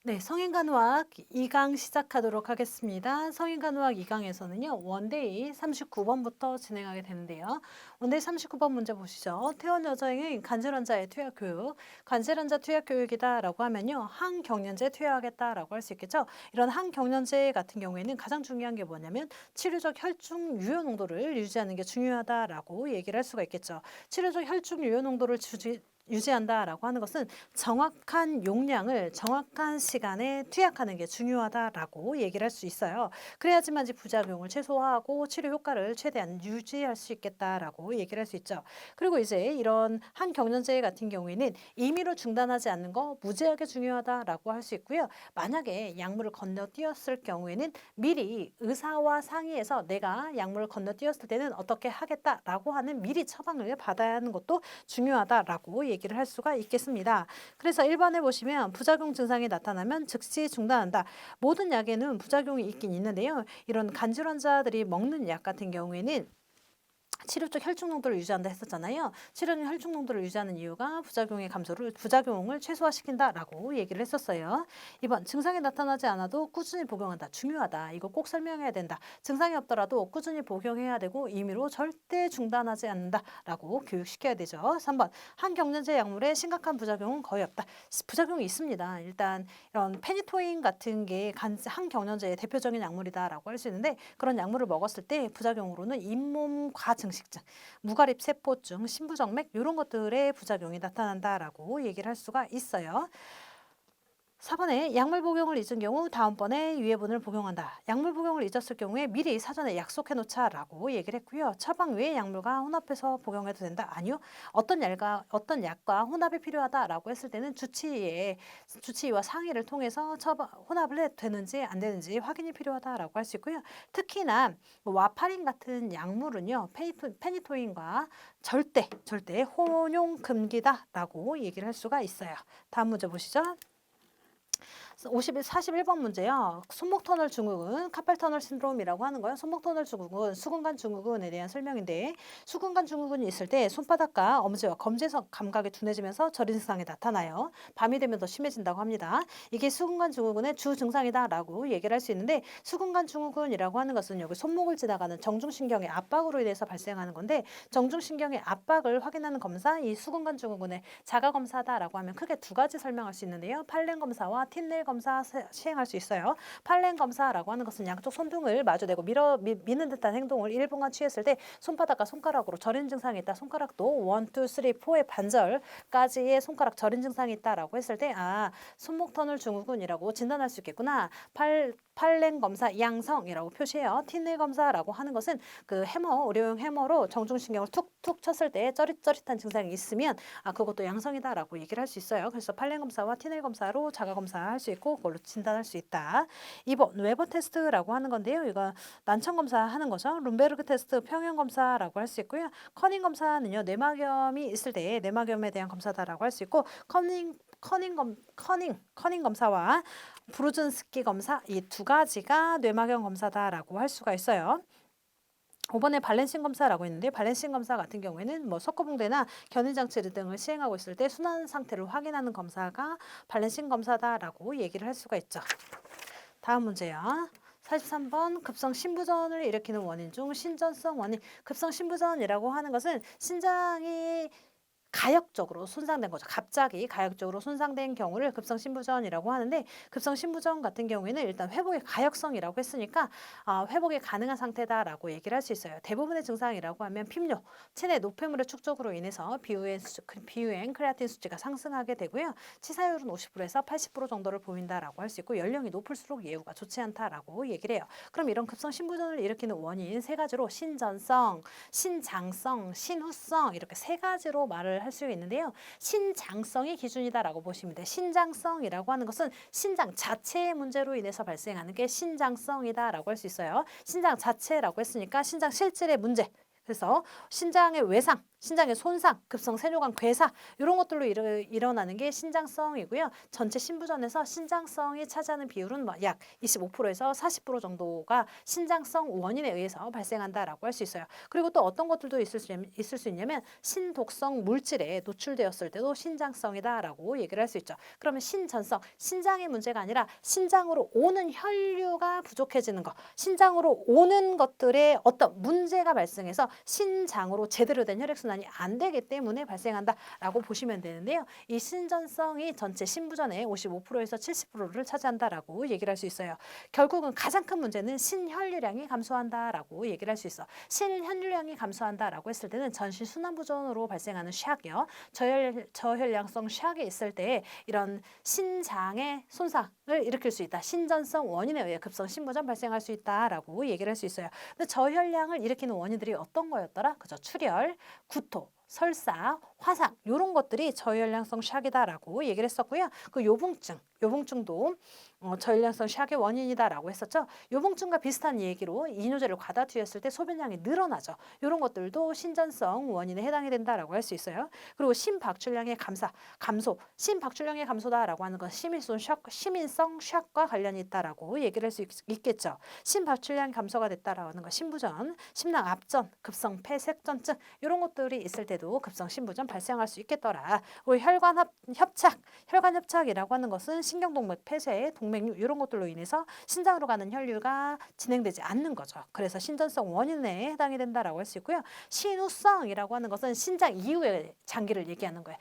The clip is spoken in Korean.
네, 성인간호학 2강 시작하도록 하겠습니다. 성인간호학 2강에서는요, 원데이 39번부터 진행하게 되는데요. 원데이 39번 문제 보시죠. 퇴원 여정인 간질환자의 투약 교육. 간질환자 투약 교육이다라고 하면요, 항경련제 투여하겠다라고 할 수 있겠죠. 이런 항경련제 같은 경우에는 가장 중요한 게 뭐냐면 치료적 혈중 유효 농도를 유지하는 게 중요하다라고 얘기를 할 수가 있겠죠. 치료적 혈중 유효 농도를 유지한다라고 하는 것은 정확한 용량을 정확한 시간에 투약하는 게 중요하다라고 얘기를 할 수 있어요. 그래야지만 이제 부작용을 최소화하고 치료 효과를 최대한 유지할 수 있겠다라고 얘기를 할 수 있죠. 그리고 이제 이런 항경련제 같은 경우에는 임의로 중단하지 않는 거 무지하게 중요하다라고 할 수 있고요. 만약에 약물을 건너뛰었을 경우에는 미리 의사와 상의해서 내가 약물을 건너뛰었을 때는 어떻게 하겠다라고 하는 미리 처방을 받아야 하는 것도 중요하다라고 얘기를 할 수가 있겠습니다. 그래서 1번에 보시면 부작용 증상이 나타나면 즉시 중단한다. 모든 약에는 부작용이 있긴 있는데요. 이런 간질 환자들이 먹는 약 같은 경우에는 치료적 혈중 농도를 유지한다 했었잖아요. 치료적 혈중 농도를 유지하는 이유가 부작용을 최소화시킨다라고 얘기를 했었어요. 2번 증상이 나타나지 않아도 꾸준히 복용한다. 중요하다. 이거 꼭 설명해야 된다. 증상이 없더라도 꾸준히 복용해야 되고 임의로 절대 중단하지 않는다라고 교육시켜야 되죠. 3번 항경련제 약물에 심각한 부작용은 거의 없다. 부작용이 있습니다. 일단 이런 페니토인 같은 게 항경련제의 대표적인 약물이다라고 할 수 있는데 그런 약물을 먹었을 때 부작용으로는 잇몸 과증식증, 무가립세포증, 신부정맥 이런 것들의 부작용이 나타난다라고 얘기를 할 수가 있어요. 4번에 약물 복용을 잊은 경우 다음번에 유해분을 복용한다. 약물 복용을 잊었을 경우에 미리 사전에 약속해 놓자라고 얘기를 했고요. 처방 외의 약물과 혼합해서 복용해도 된다. 아니요. 어떤 약과 혼합이 필요하다라고 했을 때는 주치의와 상의를 통해서 혼합을 해도 되는지 안 되는지 확인이 필요하다라고 할 수 있고요. 특히나 와파린 같은 약물은요. 페니토인과 절대 혼용 금기다라고 얘기를 할 수가 있어요. 다음 문제 보시죠. 41번 문제요. 손목 터널 증후군, 카팔 터널 신드롬이라고 하는 거예요. 손목 터널 증후군, 수근관 증후군에 대한 설명인데 수근관 증후군이 있을 때 손바닥과 엄지와 검지석 감각이 둔해지면서 저린 증상이 나타나요. 밤이 되면 더 심해진다고 합니다. 이게 수근관 증후군의 주 증상이다라고 얘기를 할 수 있는데 수근관 증후군이라고 하는 것은 여기 손목을 지나가는 정중신경의 압박으로 인해서 발생하는 건데 정중신경의 압박을 확인하는 검사, 이 수근관 증후군의 자가 검사다라고 하면 크게 두 가지 설명할 수 있는데요. 팔렌 검사와 틴넬 검사 시행할 수 있어요. 팔렌 검사라고 하는 것은 양쪽 손등을 마주대고 미는 듯한 행동을 1분간 취했을 때 손바닥과 손가락으로 저린 증상이 있다. 손가락도 1, 2, 3, 4의 반절까지의 손가락 저린 증상이 있다라고 했을 때 손목 터널 증후군이라고 진단할 수 있겠구나. 팔렌 검사 양성이라고 표시해요. 틴넬 검사라고 하는 것은 그 의료용 해머로 정중신경을 툭툭 쳤을 때 쩌릿쩌릿한 증상이 있으면 그것도 양성이다라고 얘기를 할 수 있어요. 그래서 팔렌 검사와 틴넬 검사로 자가 검사할 수 있고 그걸로 진단할 수 있다. 2번 웨버 테스트라고 하는 건데요. 이거 난청 검사하는 거죠. 룸베르그 테스트 평형 검사라고 할 수 있고요. 커닝 검사는요. 뇌막염이 있을 때 뇌막염에 대한 검사다라고 할 수 있고 커닝 검사와 브루즌스키 검사 이 두 가지가 뇌막염 검사다라고 할 수가 있어요. 5번에 발렌싱 검사라고 있는데 발렌싱 검사 같은 경우에는 석고붕대나 견인장치 등을 시행하고 있을 때 순환 상태를 확인하는 검사가 발렌싱 검사다라고 얘기를 할 수가 있죠. 다음 문제요. 43번 급성 신부전을 일으키는 원인 중 신전성 원인. 급성 신부전이라고 하는 것은 신장이 가역적으로 손상된 거죠. 갑자기 가역적으로 손상된 경우를 급성신부전이라고 하는데 급성신부전 같은 경우에는 일단 회복의 가역성이라고 했으니까 회복이 가능한 상태다라고 얘기를 할 수 있어요. 대부분의 증상이라고 하면 핍뇨, 체내 노폐물의 축적으로 인해서 비유엔 크레아틴 수치가 상승하게 되고요. 치사율은 50%에서 80% 정도를 보인다라고 할 수 있고 연령이 높을수록 예후가 좋지 않다라고 얘기를 해요. 그럼 이런 급성신부전을 일으키는 원인 세 가지로 신전성, 신장성, 신후성 이렇게 세 가지로 말을 할 수 있는데요. 신장성이 기준이다라고 보시면 돼요. 신장성이라고 하는 것은 신장 자체의 문제로 인해서 발생하는 게 신장성이다라고 할 수 있어요. 신장 자체라고 했으니까 신장 실질의 문제. 그래서 신장의 외상 신장의 손상, 급성 세뇨관 괴사 이런 것들로 일어나는 게 신장성이고요. 전체 신부전에서 신장성이 차지하는 비율은 약 25%에서 40% 정도가 신장성 원인에 의해서 발생한다라고 할 수 있어요. 그리고 또 어떤 것들도 있을 수 있냐면 신독성 물질에 노출되었을 때도 신장성이다라고 얘기를 할 수 있죠. 그러면 신전성, 신장의 문제가 아니라 신장으로 오는 혈류가 부족해지는 것, 신장으로 오는 것들에 어떤 문제가 발생해서 신장으로 제대로 된 혈액순환이 안 되기 때문에 발생한다라고 보시면 되는데요. 이 신전성이 전체 신부전의 55%에서 70%를 차지한다라고 얘기를 할 수 있어요. 결국은 가장 큰 문제는 신혈류량이 감소한다라고 얘기를 할 수 있어. 신혈류량이 감소한다라고 했을 때는 전신 순환부전으로 발생하는 샥이요. 저혈량성 샥이 있을 때 이런 신장의 손상을 일으킬 수 있다. 신전성 원인에 의해 급성 신부전 발생할 수 있다라고 얘기를 할 수 있어요. 근데 저혈량을 일으키는 원인들이 어떤 거였더라? 그죠? 출혈, 구토, 설사, 화상 이런 것들이 저혈량성 샥이다라고 얘기를 했었고요. 그 요봉증도 저혈량성 샥의 원인이다라고 했었죠. 요봉증과 비슷한 얘기로 이뇨제를 과다 투여했을 때 소변량이 늘어나죠. 이런 것들도 신전성 원인에 해당이 된다라고 할 수 있어요. 그리고 심박출량의 감소, 심박출량의 감소다라고 하는 건 시민성 샥과 관련이 있다라고 얘기를 할 수 있겠죠. 심박출량 감소가 됐다라고 하는 건 신부전, 심낭 압전, 급성 폐색전증 이런 것들이 있을 때도 급성 신부전 발생할 수 있겠더라. 그리고 혈관협착이라고 하는 것은 신경동맥 폐쇄, 동맥류 이런 것들로 인해서 신장으로 가는 혈류가 진행되지 않는 거죠. 그래서 신전성 원인에 해당이 된다라고 할 수 있고요. 신우성이라고 하는 것은 신장 이후의 장기를 얘기하는 거예요.